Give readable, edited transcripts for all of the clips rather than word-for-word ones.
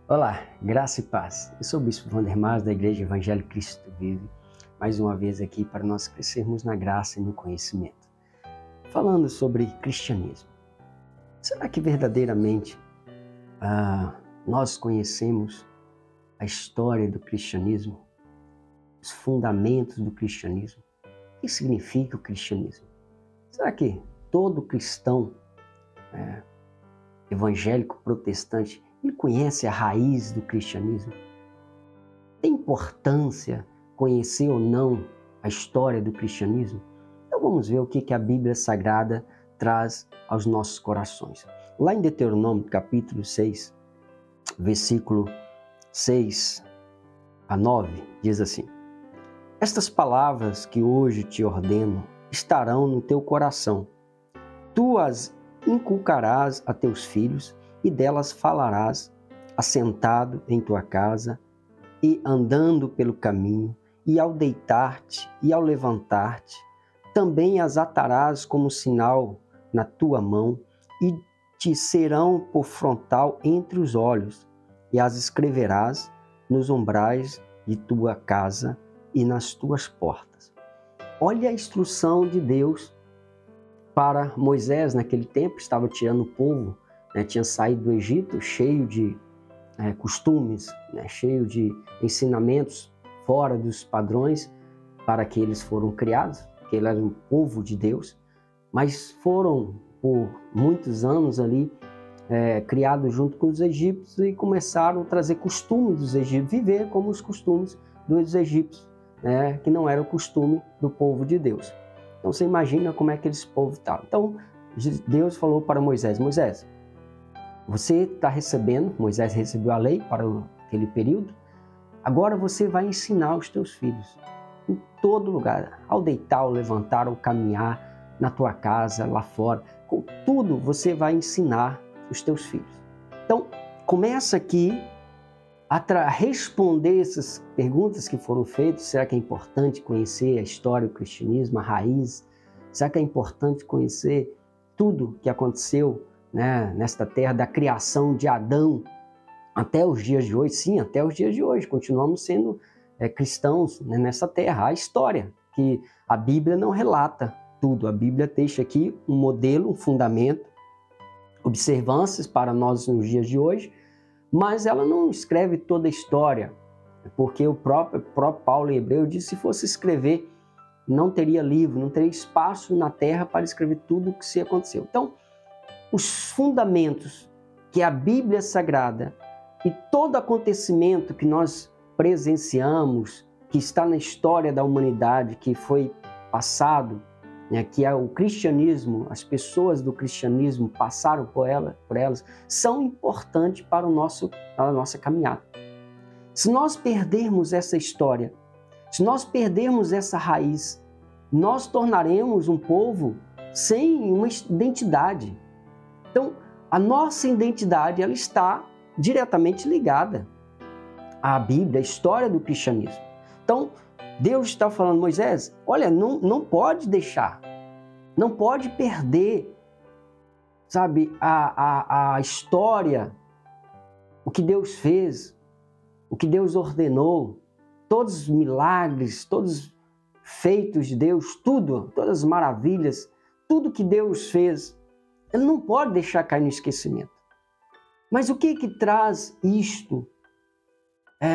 Olá, graça e paz. Eu sou o Bispo Vandermas da Igreja Evangélica Cristo Vive, mais uma vez aqui para nós crescermos na graça e no conhecimento. Falando sobre cristianismo. Será que verdadeiramente nós conhecemos a história do cristianismo, os fundamentos do cristianismo? O que significa o cristianismo? Será que todo cristão evangélico protestante ele conhece a raiz do cristianismo? Tem importância conhecer ou não a história do cristianismo? Então vamos ver o que a Bíblia Sagrada traz aos nossos corações. Lá em Deuteronômio, capítulo 6, versículo 6 a 9, diz assim: Estas palavras que hoje te ordeno estarão no teu coração. Tu as inculcarás a teus filhos e delas falarás, assentado em tua casa e andando pelo caminho, e ao deitar-te e ao levantar-te. Também as atarás como sinal na tua mão e te serão por frontal entre os olhos, e as escreverás nos umbrais de tua casa e nas tuas portas. Olha a instrução de Deus para Moisés naquele tempo, estava tirando o povo, tinha saído do Egito cheio de costumes, cheio de ensinamentos fora dos padrões para que eles foram criados, que ele era um povo de Deus, mas foram por muitos anos ali criados junto com os egípcios e começaram a trazer costumes dos egípcios, viver como os costumes dos egípcios, que não era o costume do povo de Deus. Então você imagina como é que esse povo estava. Então Deus falou para Moisés: Moisés, você está recebendo, Moisés recebeu a lei para aquele período, agora você vai ensinar os teus filhos em todo lugar, ao deitar, ao levantar, ao caminhar, na tua casa, lá fora, com tudo você vai ensinar os teus filhos. Então começa aqui a responder essas perguntas que foram feitas. Será que é importante conhecer a história do cristianismo, a raiz? Será que é importante conhecer tudo que aconteceu nesta terra, da criação de Adão até os dias de hoje? Sim, até os dias de hoje. Continuamos sendo cristãos nessa terra. A história que a Bíblia não relata tudo. A Bíblia deixa aqui um modelo, um fundamento, observâncias para nós nos dias de hoje, mas ela não escreve toda a história, porque o próprio Paulo em Hebreu disse que se fosse escrever, não teria livro, não teria espaço na terra para escrever tudo o que se aconteceu. Então, os fundamentos que a Bíblia Sagrada e todo acontecimento que nós presenciamos, que está na história da humanidade, que foi passado, que é o cristianismo, as pessoas do cristianismo passaram por elas, são importantes para a nossa caminhada. Se nós perdermos essa história, se nós perdermos essa raiz, nós tornaremos um povo sem uma identidade. Então, a nossa identidade ela está diretamente ligada à Bíblia, à história do cristianismo. Então, Deus está falando: Moisés, olha, não pode deixar, não pode perder, sabe, a história, o que Deus fez, o que Deus ordenou, todos os milagres, todos os feitos de Deus, tudo, todas as maravilhas, tudo que Deus fez, ele não pode deixar cair no esquecimento. Mas o que traz isto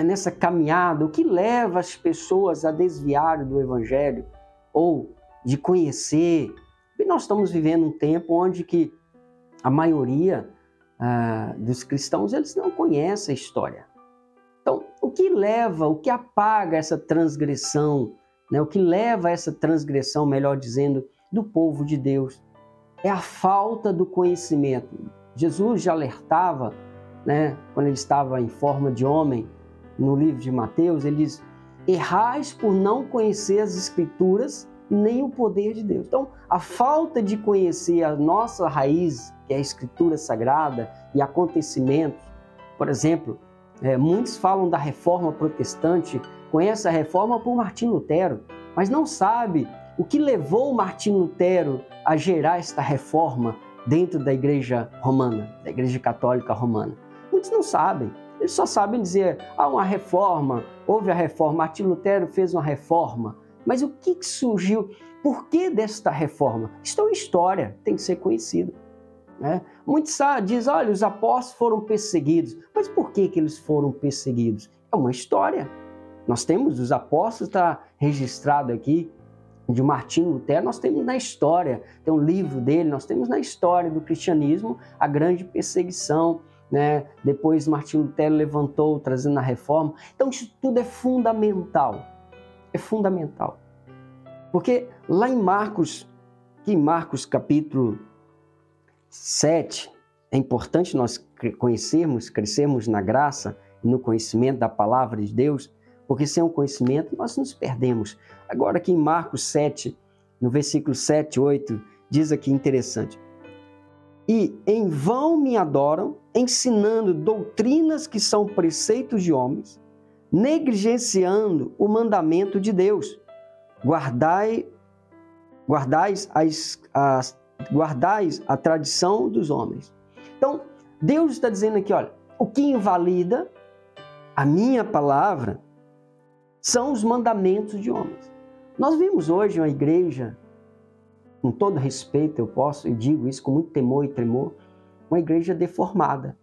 nessa caminhada? O que leva as pessoas a desviarem do Evangelho ou de conhecer? E nós estamos vivendo um tempo onde que a maioria dos cristãos eles não conhecem a história. Então, o que leva, o que apaga essa transgressão, o que leva a essa transgressão, melhor dizendo, do povo de Deus, é a falta do conhecimento. Jesus já alertava, quando ele estava em forma de homem, no livro de Mateus, ele diz: errais por não conhecer as Escrituras nem o poder de Deus. Então, a falta de conhecer a nossa raiz, que é a Escritura Sagrada, e acontecimentos. Por exemplo, muitos falam da Reforma Protestante, conhecem a Reforma por Martinho Lutero, mas não sabe o que levou Martinho Lutero a gerar esta reforma dentro da Igreja Romana, da Igreja Católica Romana. Muitos não sabem. Eles só sabem dizer, uma reforma, houve a reforma, Martim Lutero fez uma reforma. Mas o que surgiu? Por que desta reforma? Isso é uma história, tem que ser conhecida. Muitos dizem, olha, os apóstolos foram perseguidos. Mas por que eles foram perseguidos? É uma história. Nós temos os apóstolos, está registrado aqui, de Martim Lutero, nós temos na história, tem um livro dele, nós temos na história do cristianismo a grande perseguição, Depois Martim Lutero levantou, trazendo a reforma. Então isso tudo é fundamental, porque lá em Marcos capítulo 7, é importante nós crescermos na graça e no conhecimento da palavra de Deus, porque sem o conhecimento nós nos perdemos. Agora aqui em Marcos 7, no versículo 7, 8, diz aqui interessante. E em vão me adoram, ensinando doutrinas que são preceitos de homens, negligenciando o mandamento de Deus. Guardais a tradição dos homens. Então, Deus está dizendo aqui, olha, o que invalida a minha palavra são os mandamentos de homens. Nós vimos hoje uma igreja, com todo respeito eu posso e digo isso com muito temor e tremor, uma igreja deformada.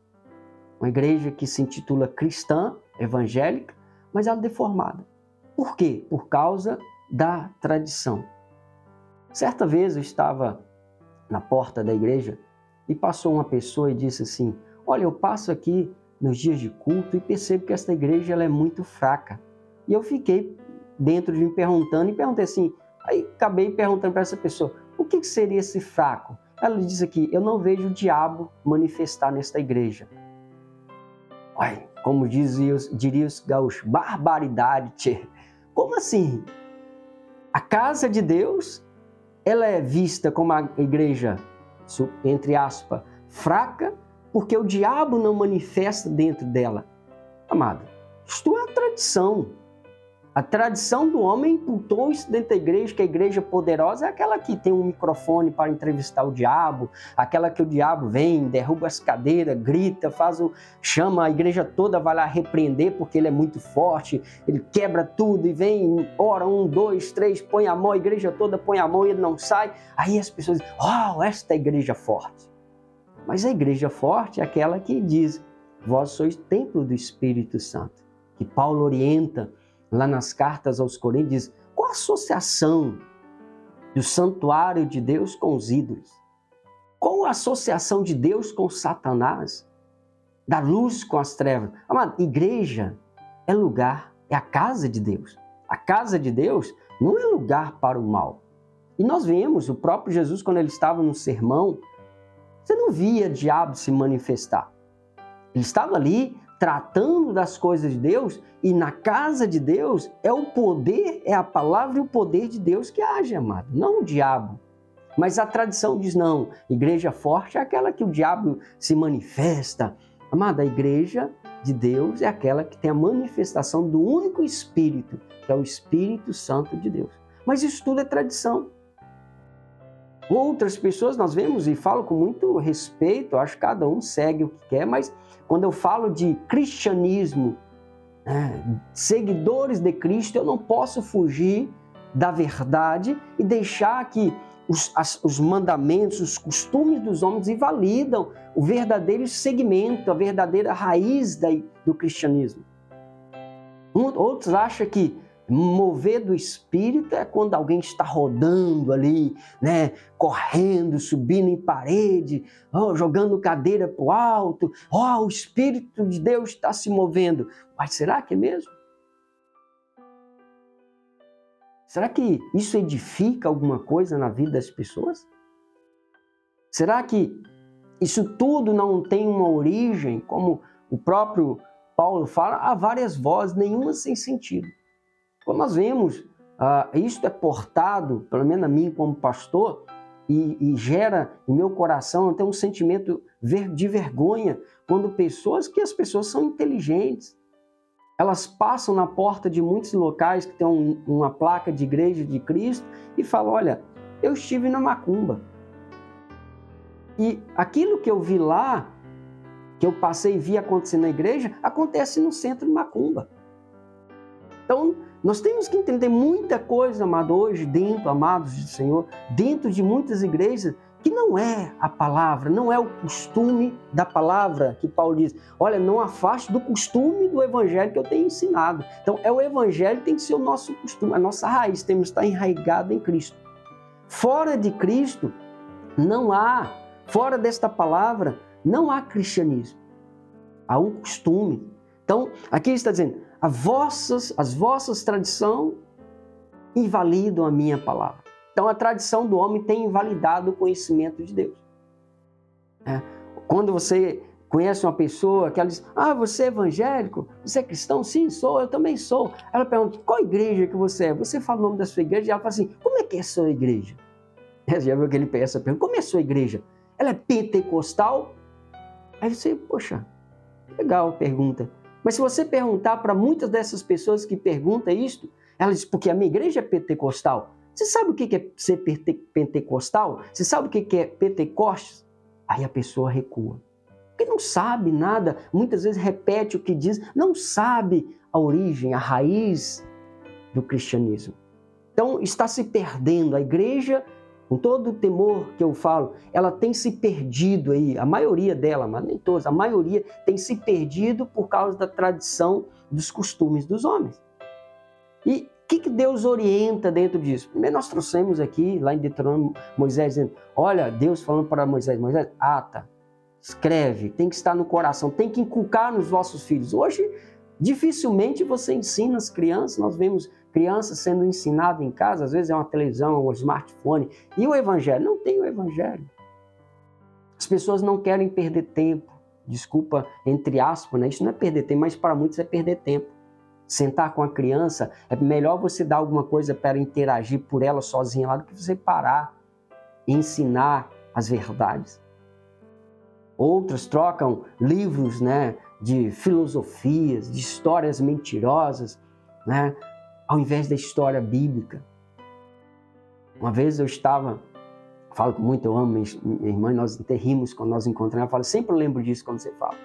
Uma igreja que se intitula cristã, evangélica, mas ela é deformada. Por quê? Por causa da tradição. Certa vez eu estava na porta da igreja e passou uma pessoa e disse assim, olha, eu passo aqui nos dias de culto e percebo que esta igreja ela é muito fraca. E eu fiquei dentro de me perguntando e perguntei assim, aí acabei perguntando para essa pessoa, o que seria esse fraco? Ela disse aqui, eu não vejo o diabo manifestar nesta igreja. Uai, como diriam os gaúchos, barbaridade, tchê. Como assim? A casa de Deus, ela é vista como a igreja, entre aspas, fraca, porque o diabo não manifesta dentro dela. Amado, isto é a tradição. A tradição do homem imputou isso dentro da igreja, que a igreja poderosa é aquela que tem um microfone para entrevistar o diabo, aquela que o diabo vem, derruba as cadeiras, grita, chama a igreja toda, vai lá repreender porque ele é muito forte, ele quebra tudo e vem, ora, 1, 2, 3, põe a mão, a igreja toda põe a mão e ele não sai. Aí as pessoas dizem, esta é a igreja forte. Mas a igreja forte é aquela que diz, vós sois templo do Espírito Santo, que Paulo orienta lá nas cartas aos Coríntios, diz, qual a associação do santuário de Deus com os ídolos? Qual a associação de Deus com Satanás? Da luz com as trevas? Amado, igreja é lugar, é a casa de Deus. A casa de Deus não é lugar para o mal. E nós vemos o próprio Jesus, quando ele estava no sermão, você não via diabo se manifestar. Ele estava ali tratando das coisas de Deus, e na casa de Deus é o poder, é a palavra e o poder de Deus que age, amado, não o diabo. Mas a tradição diz não, igreja forte é aquela que o diabo se manifesta. Amado, a igreja de Deus é aquela que tem a manifestação do único Espírito, que é o Espírito Santo de Deus. Mas isso tudo é tradição. Outras pessoas nós vemos e falo com muito respeito, acho que cada um segue o que quer, mas quando eu falo de cristianismo, seguidores de Cristo, eu não posso fugir da verdade e deixar que os mandamentos, os costumes dos homens invalidam o verdadeiro segmento, a verdadeira raiz do cristianismo. Outros acham que mover do Espírito é quando alguém está rodando ali, correndo, subindo em parede, jogando cadeira para o alto. O Espírito de Deus está se movendo. Mas será que é mesmo? Será que isso edifica alguma coisa na vida das pessoas? Será que isso tudo não tem uma origem, como o próprio Paulo fala, há várias vozes, nenhuma sem sentido. Como nós vemos, isto é portado, pelo menos a mim como pastor, e gera em meu coração até um sentimento de vergonha quando as pessoas são inteligentes. Elas passam na porta de muitos locais que tem uma placa de Igreja de Cristo e falam, olha, eu estive na macumba. E aquilo que eu vi lá que eu passei e vi acontecer na igreja, acontece no centro de macumba. Então, nós temos que entender muita coisa, amado, hoje dentro, amados do Senhor, dentro de muitas igrejas, que não é a palavra, não é o costume da palavra que Paulo diz. Olha, não afaste do costume do evangelho que eu tenho ensinado. Então, é o evangelho que tem que ser o nosso costume, a nossa raiz, temos que estar enraizado em Cristo. Fora de Cristo, não há, fora desta palavra, não há cristianismo. Há um costume. Então, aqui ele está dizendo, as vossas tradições invalidam a minha palavra. Então, a tradição do homem tem invalidado o conhecimento de Deus. Quando você conhece uma pessoa que ela diz, você é evangélico? Você é cristão? Sim, sou, eu também sou. Ela pergunta, qual igreja que você é? Você fala o nome da sua igreja e ela fala assim, como é que é a sua igreja? Você já viu que ele pega essa pergunta, como é a sua igreja? Ela é pentecostal? Aí você, poxa, legal a pergunta. Mas se você perguntar para muitas dessas pessoas que perguntam isso, elas dizem, porque a minha igreja é pentecostal. Você sabe o que é ser pentecostal? Você sabe o que é Pentecostes? Aí a pessoa recua. Porque não sabe nada, muitas vezes repete o que diz, não sabe a origem, a raiz do cristianismo. Então está se perdendo. A igreja, com todo o temor que eu falo, ela tem se perdido aí, a maioria dela, mas nem todas, a maioria tem se perdido por causa da tradição dos costumes dos homens. E o que Deus orienta dentro disso? Primeiro nós trouxemos aqui, lá em Deuteronômio, Moisés dizendo, olha, Deus falando para Moisés, ata, escreve, tem que estar no coração, tem que inculcar nos vossos filhos. Hoje, dificilmente você ensina as crianças, nós vemos crianças sendo ensinadas em casa, às vezes é uma televisão, um smartphone, e o evangelho? Não tem o evangelho. As pessoas não querem perder tempo, desculpa, entre aspas, né? Isso não é perder tempo, mas para muitos é perder tempo. Sentar com a criança, é melhor você dar alguma coisa para interagir por ela sozinha lá do que você parar e ensinar as verdades. Outras trocam livros, né, de filosofias, de histórias mentirosas, né, ao invés da história bíblica. Uma vez eu falo com muito, eu amo minha irmã, nós até rimos quando nós encontramos, eu falo, sempre lembro disso quando você fala.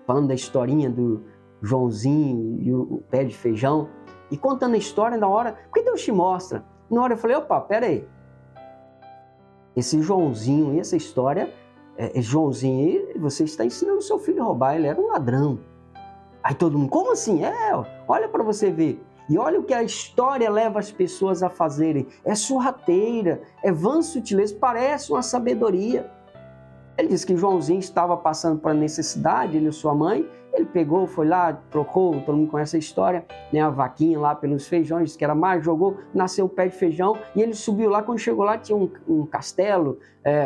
Falando da historinha do Joãozinho e o pé de feijão, e contando a história na hora, porque Deus te mostra. Na hora eu falei, opa, peraí, esse Joãozinho e essa história, Joãozinho, você está ensinando seu filho a roubar, ele era um ladrão. Aí todo mundo, como assim? Olha para você ver. E olha o que a história leva as pessoas a fazerem. É sorrateira, é vã sutileza, parece uma sabedoria. Ele disse que Joãozinho estava passando por necessidade, ele e sua mãe, ele pegou, foi lá, trocou, todo mundo conhece a história, né, a vaquinha lá pelos feijões, que era mais, jogou, nasceu o pé de feijão, e ele subiu lá, quando chegou lá tinha um castelo,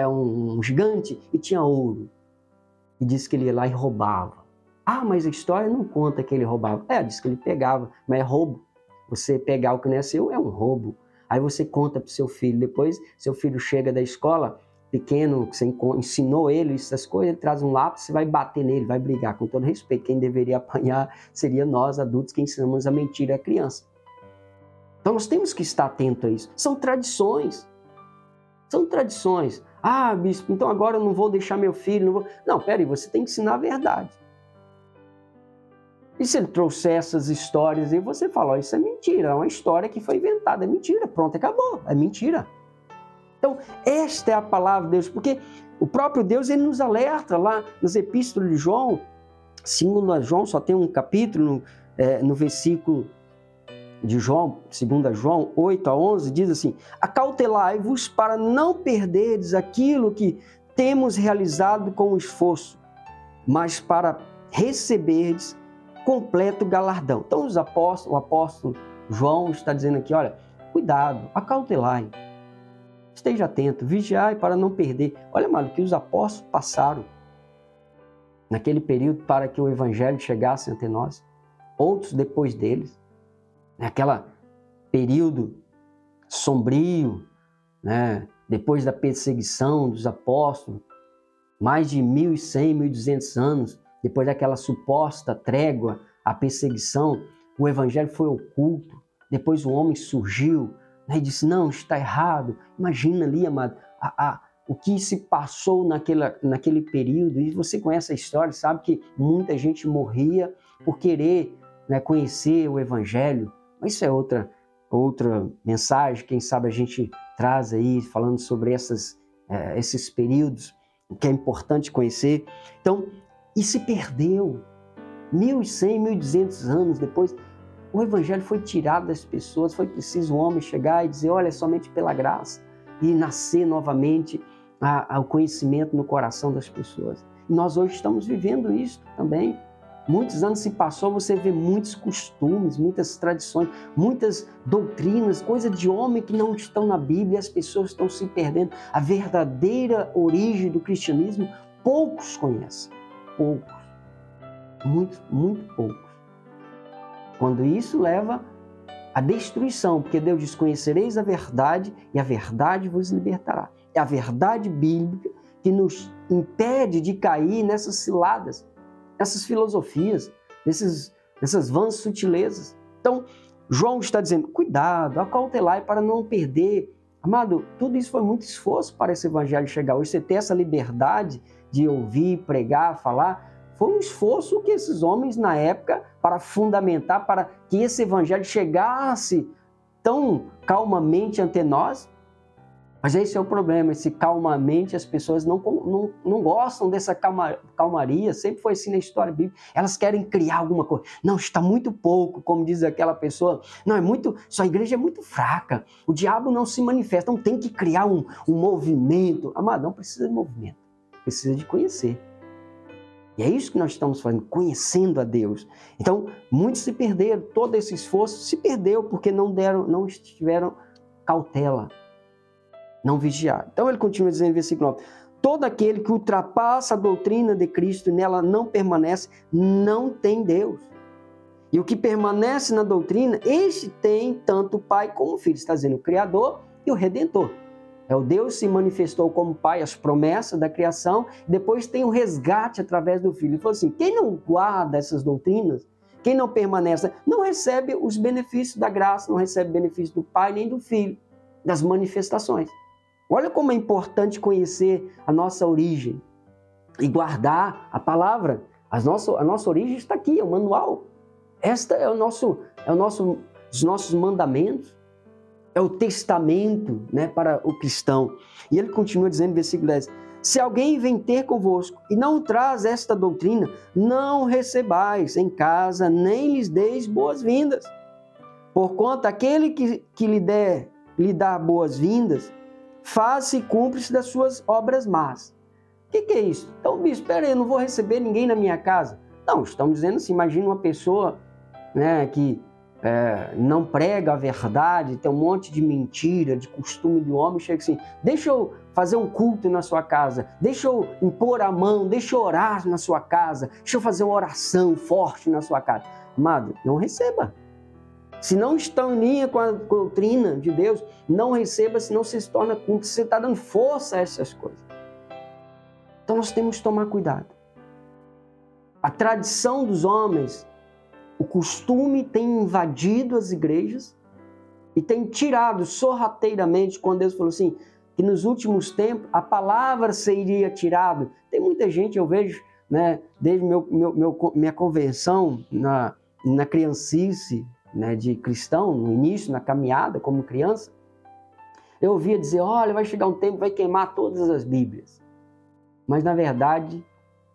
um gigante, e tinha ouro. E disse que ele ia lá e roubava. Mas a história não conta que ele roubava. Disse que ele pegava, mas é roubo. Você pegar o que não é seu é um roubo. Aí você conta para o seu filho, depois seu filho chega da escola, pequeno, que você ensinou ele essas coisas, ele traz um lápis, você vai bater nele, vai brigar, com todo respeito. Quem deveria apanhar seria nós, adultos, que ensinamos a mentira à criança. Então nós temos que estar atento a isso. São tradições. São tradições. Bispo, então agora eu não vou deixar meu filho, Não, peraí, você tem que ensinar a verdade. E se ele trouxer essas histórias e você fala, isso é mentira, é uma história que foi inventada, é mentira, pronto, acabou, é mentira. Então, esta é a palavra de Deus, porque o próprio Deus, ele nos alerta lá nas epístolas de João, segundo João, só tem um capítulo, no versículo de João, 2 João 8-11, diz assim, acautelai-vos para não perderdes aquilo que temos realizado com esforço, mas para receberdes completo galardão. Então, o apóstolo João está dizendo aqui, olha, cuidado, acautelai, esteja atento, vigiai para não perder. Olha, amado, que os apóstolos passaram naquele período para que o evangelho chegasse até nós, outros depois deles, naquele período sombrio, né? Depois da perseguição dos apóstolos, mais de 1.100, 1.200 anos, depois daquela suposta trégua, a perseguição, o evangelho foi oculto, depois o homem surgiu, e disse, não, está errado. Imagina ali, amado, o que se passou naquele período. E você conhece a história, sabe que muita gente morria por querer, né, conhecer o Evangelho. Mas isso é outra mensagem, quem sabe a gente traz aí, falando sobre esses períodos, que é importante conhecer. Então, e se perdeu. 1.100, 1.200 anos depois, o Evangelho foi tirado das pessoas, foi preciso um homem chegar e dizer, olha, é somente pela graça, e nascer novamente ao conhecimento no coração das pessoas. E nós hoje estamos vivendo isso também. Muitos anos se passou, você vê muitos costumes, muitas tradições, muitas doutrinas, coisas de homem que não estão na Bíblia, as pessoas estão se perdendo. A verdadeira origem do cristianismo, poucos conhecem. Poucos. Muito poucos. Quando isso leva à destruição, porque Deus diz, conhecereis a verdade e a verdade vos libertará. É a verdade bíblica que nos impede de cair nessas ciladas, nessas filosofias, nessas vãs sutilezas. Então, João está dizendo, cuidado, acautelai para não perder. Amado, tudo isso foi muito esforço para esse evangelho chegar hoje. Você ter essa liberdade de ouvir, pregar, falar, foi um esforço que esses homens na época, para fundamentar, para que esse evangelho chegasse tão calmamente ante nós. Mas esse é o problema, esse calmamente as pessoas não gostam dessa calmaria, sempre foi assim na história bíblica, elas querem criar alguma coisa. Não, está muito pouco, como diz aquela pessoa, não, sua igreja é muito fraca, o diabo não se manifesta, não tem que criar um movimento. Amado, não precisa de movimento, precisa de conhecer. E é isso que nós estamos fazendo, conhecendo a Deus. Então, muitos se perderam, todo esse esforço se perdeu porque não tiveram cautela. Não vigiar. Então ele continua dizendo no versículo 9, todo aquele que ultrapassa a doutrina de Cristo e nela não permanece, não tem Deus. E o que permanece na doutrina, este tem tanto o Pai como o Filho. Está dizendo o Criador e o Redentor. É o Deus se manifestou como Pai, as promessas da criação, depois tem o resgate através do Filho. Ele falou assim, quem não guarda essas doutrinas, quem não permanece, não recebe os benefícios da graça, não recebe benefício do Pai nem do Filho, das manifestações. Olha como é importante conhecer a nossa origem e guardar a palavra. A nossa origem está aqui, é o manual. Esta é os nossos mandamentos, é o testamento, né, para o cristão. E ele continua dizendo no versículo 10, se alguém vem ter convosco e não traz esta doutrina, não recebais em casa, nem lhes deis boas-vindas. Porquanto aquele que lhe dá boas-vindas, faz-se cúmplice das suas obras más. O que é isso? Então, bispo, espera aí, eu não vou receber ninguém na minha casa. Não, estamos dizendo assim, imagina uma pessoa, né, que não prega a verdade, tem um monte de mentira, de costume do homem, chega assim, deixa eu fazer um culto na sua casa, deixa eu impor a mão, deixa eu orar na sua casa, deixa eu fazer uma oração forte na sua casa. Amado, não receba. Se não estão em linha com a doutrina de Deus, não receba, senão você se torna cúmplice, você está dando força a essas coisas. Então nós temos que tomar cuidado. A tradição dos homens, o costume tem invadido as igrejas e tem tirado sorrateiramente, quando Deus falou assim, que nos últimos tempos a palavra seria tirada. Tem muita gente, eu vejo, né, desde minha conversão na criancice, né, de cristão, no início, na caminhada como criança, eu ouvia dizer, olha, vai chegar um tempo, vai queimar todas as Bíblias. Mas, na verdade,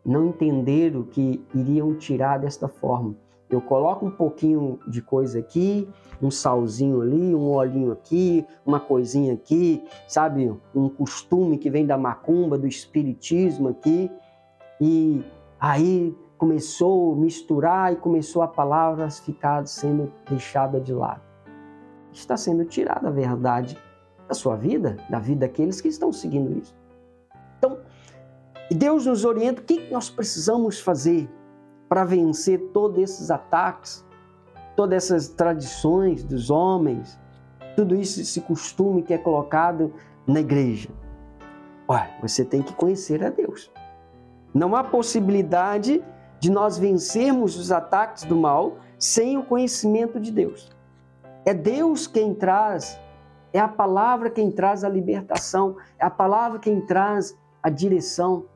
não entenderam que iriam tirar desta forma. Eu coloco um pouquinho de coisa aqui, um salzinho ali, um olhinho aqui, uma coisinha aqui, sabe? Um costume que vem da macumba, do espiritismo aqui, e aí começou a misturar e começou a palavra ficar sendo deixada de lado. Está sendo tirada a verdade da sua vida, da vida daqueles que estão seguindo isso. Então, Deus nos orienta o que nós precisamos fazer para vencer todos esses ataques, todas essas tradições dos homens, tudo isso, esse costume que é colocado na igreja. Olha, você tem que conhecer a Deus. Não há possibilidade de nós vencermos os ataques do mal sem o conhecimento de Deus. É Deus quem traz É a palavra quem traz a libertação, é a palavra quem traz a direção,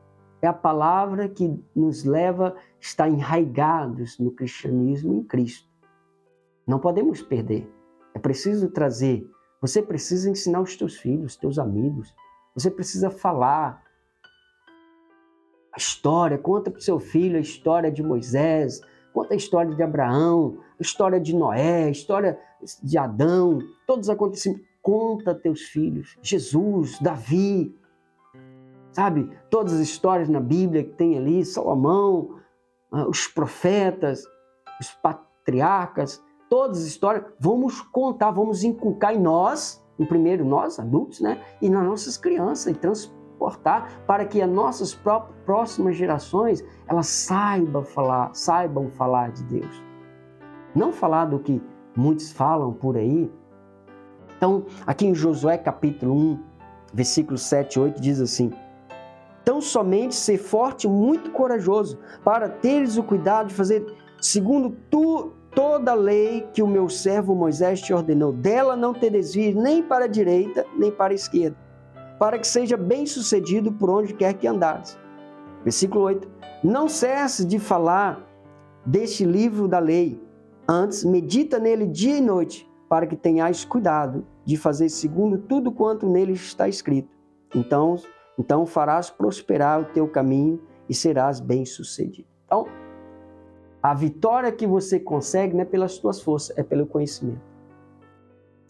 é a palavra que nos leva a estar enraigados no cristianismo em Cristo. Não podemos perder. É preciso trazer. Você precisa ensinar os teus filhos, os teus amigos. Você precisa falar a história. Conta para o seu filho a história de Moisés, conta a história de Abraão, a história de Noé, a história de Adão, todos os acontecimentos. Conta a teus filhos. Jesus, Davi, sabe? Todas as histórias na Bíblia que tem ali, Salomão, os profetas, os patriarcas, todas as histórias, vamos contar, vamos inculcar em nós, em primeiro nós, adultos, né? E nas nossas crianças, e transportar para que as nossas próximas gerações, elas saibam falar de Deus. Não falar do que muitos falam por aí. Então, aqui em Josué capítulo 1, versículo 7 e 8, diz assim: tão somente ser forte e muito corajoso, para teres o cuidado de fazer segundo toda a lei que o meu servo Moisés te ordenou. Dela não te desvies nem para a direita, nem para a esquerda, para que seja bem sucedido por onde quer que andares. Versículo 8. Não cesse de falar deste livro da lei, antes medita nele dia e noite, para que tenhais cuidado de fazer segundo tudo quanto nele está escrito. Então farás prosperar o teu caminho e serás bem-sucedido. Então, a vitória que você consegue não é pelas tuas forças, é pelo conhecimento.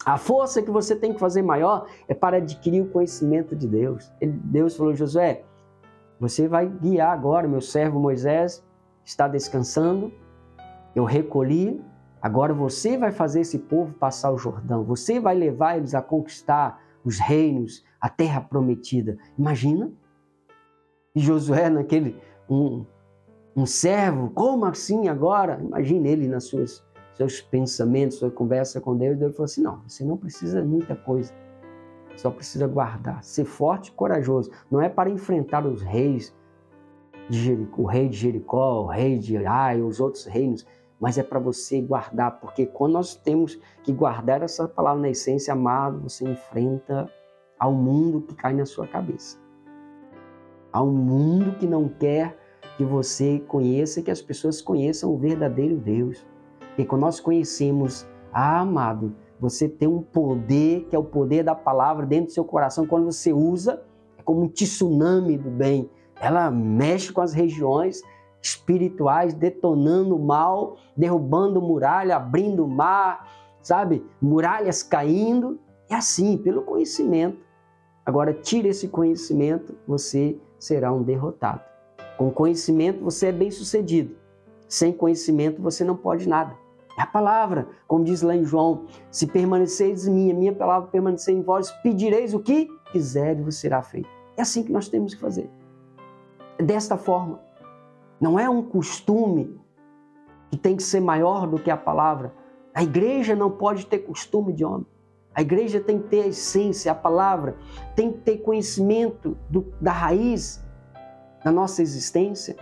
A força que você tem que fazer maior é para adquirir o conhecimento de Deus. Deus falou: Josué, você vai guiar agora, meu servo Moisés está descansando, eu recolhi, agora você vai fazer esse povo passar o Jordão, você vai levar eles a conquistar os reinos, a terra prometida. Imagina? E Josué, um servo, como assim agora? Imagina ele nos seus pensamentos, sua conversa com Deus. Deus falou assim: não, você não precisa de muita coisa, só precisa guardar, ser forte e corajoso. Não é para enfrentar os reis de Jericó, o rei de Jericó, o rei de Ai, os outros reinos, mas é para você guardar, porque quando nós temos que guardar essa palavra na essência, amado, você enfrenta ao mundo que cai na sua cabeça. Há um mundo que não quer que você conheça, que as pessoas conheçam o verdadeiro Deus. E quando nós conhecemos, amado, você tem um poder, que é o poder da palavra dentro do seu coração. Quando você usa, é como um tsunami do bem. Ela mexe com as regiões espirituais, detonando o mal, derrubando muralha, abrindo o mar, sabe? Muralhas caindo. É assim, pelo conhecimento. Agora, tire esse conhecimento, você será um derrotado. Com conhecimento, você é bem-sucedido. Sem conhecimento, você não pode nada. É a palavra, como diz lá em João: se permaneceres em mim, a minha palavra permanecer em vós, pedireis o que quiseres e vos será feito. É assim que nós temos que fazer. É desta forma. Não é um costume que tem que ser maior do que a palavra. A igreja não pode ter costume de homem. A igreja tem que ter a essência, a palavra, tem que ter conhecimento da raiz da nossa existência.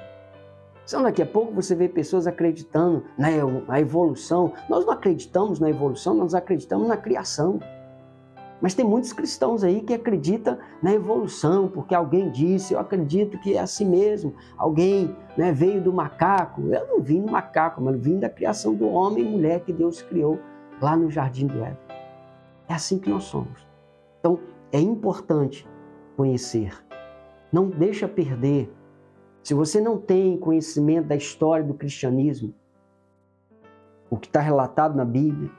Então, daqui a pouco você vê pessoas acreditando na evolução. Nós não acreditamos na evolução, nós acreditamos na criação. Mas tem muitos cristãos aí que acreditam na evolução, porque alguém disse: eu acredito que é assim mesmo. Alguém veio do macaco. Eu não vim do macaco, mas eu vim da criação do homem e mulher que Deus criou lá no Jardim do Éden. É assim que nós somos. Então, é importante conhecer. Não deixa perder. Se você não tem conhecimento da história do cristianismo, o que está relatado na Bíblia,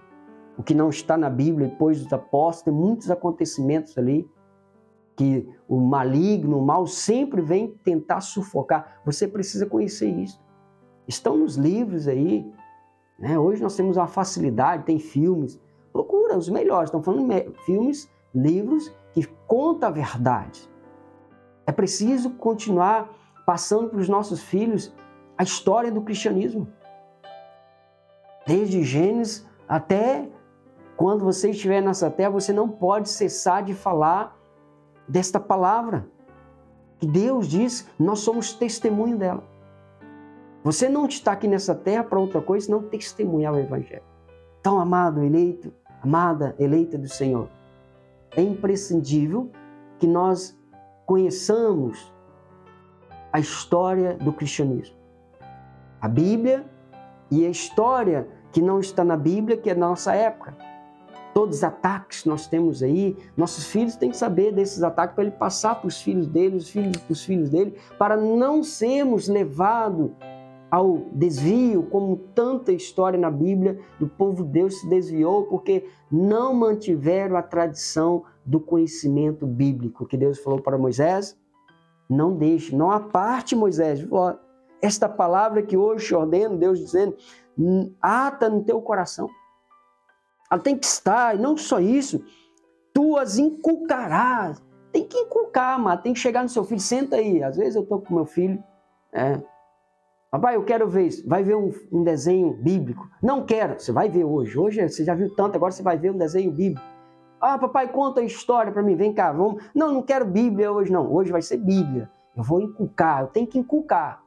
o que não está na Bíblia depois dos apóstolos, tem muitos acontecimentos ali que o maligno, o mal sempre vem tentar sufocar. Você precisa conhecer isso. Estão nos livros aí. Hoje nós temos uma facilidade, tem filmes. Procura os melhores. Estão falando filmes, livros que contam a verdade. É preciso continuar passando para os nossos filhos a história do cristianismo. Desde Gênesis até quando você estiver nessa terra, você não pode cessar de falar desta palavra. Que Deus diz, nós somos testemunho dela. Você não está aqui nessa terra para outra coisa, senão testemunhar o Evangelho. Então, amado eleito, amada eleita do Senhor, é imprescindível que nós conheçamos a história do cristianismo. A Bíblia e a história que não está na Bíblia, que é da nossa época. Todos os ataques que nós temos aí, nossos filhos têm que saber desses ataques para ele passar para os filhos dele, os filhos para os filhos dele, para não sermos levados ao desvio, como tanta história na Bíblia do povo de Deus se desviou porque não mantiveram a tradição do conhecimento bíblico que Deus falou para Moisés. Não deixe, não aparte, Moisés, esta palavra que hoje te ordeno, Deus dizendo, ata no teu coração. Ela tem que estar, e não só isso, tu as inculcarás. Tem que inculcar, amado, tem que chegar no seu filho, senta aí. Às vezes eu estou com meu filho, papai, eu quero ver isso. Vai ver um desenho bíblico. Não quero, você vai ver hoje. Hoje você já viu tanto, agora você vai ver um desenho bíblico. Ah, papai, conta a história para mim, vem cá, vamos. Não, não quero Bíblia hoje não, hoje vai ser Bíblia. Eu vou inculcar, eu tenho que inculcar.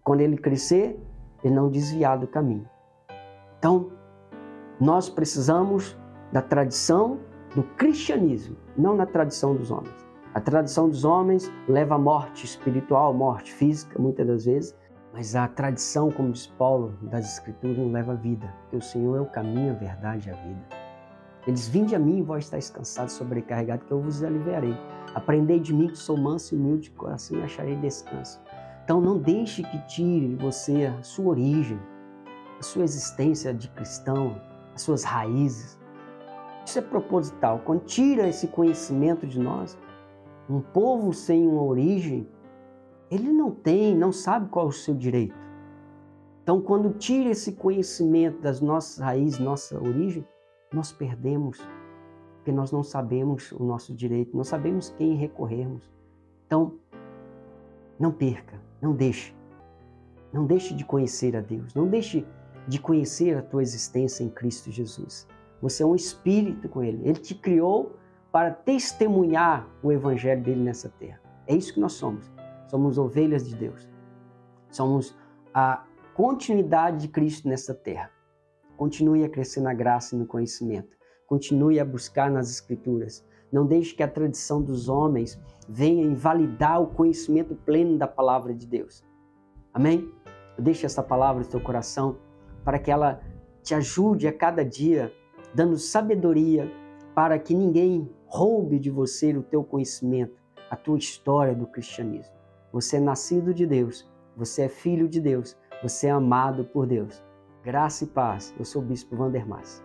Quando ele crescer, ele não desviar do caminho. Então, nós precisamos da tradição do cristianismo, não na tradição dos homens. A tradição dos homens leva à morte espiritual, morte física, muitas das vezes, mas a tradição, como diz Paulo, das Escrituras, não leva à vida, porque o Senhor é o caminho, a verdade e a vida. Eles, vinde a mim, vós estáis cansados, sobrecarregados, que eu vos aliviarei. Aprendei de mim, que sou manso e humilde de coração, e acharei descanso. Então não deixe que tire de você a sua origem, a sua existência de cristão, as suas raízes. Isso é proposital. Quando tira esse conhecimento de nós, um povo sem uma origem, ele não sabe qual é o seu direito. Então, quando tira esse conhecimento das nossas raízes, nossa origem, nós perdemos, porque nós não sabemos o nosso direito, não sabemos quem recorrermos. Então, não perca, não deixe de conhecer a Deus, não deixe de conhecer a tua existência em Cristo Jesus. Você é um espírito com Ele. Ele te criou para testemunhar o evangelho dele nessa terra. É isso que nós somos. Somos ovelhas de Deus. Somos a continuidade de Cristo nessa terra. Continue a crescer na graça e no conhecimento. Continue a buscar nas Escrituras. Não deixe que a tradição dos homens venha invalidar o conhecimento pleno da palavra de Deus. Amém? Deixe essa palavra no teu coração para que ela te ajude a cada dia, dando sabedoria para que ninguém roube de você o teu conhecimento, a tua história do cristianismo. Você é nascido de Deus, você é filho de Deus, você é amado por Deus. Graça e paz. Eu sou o Bispo Wander Mas.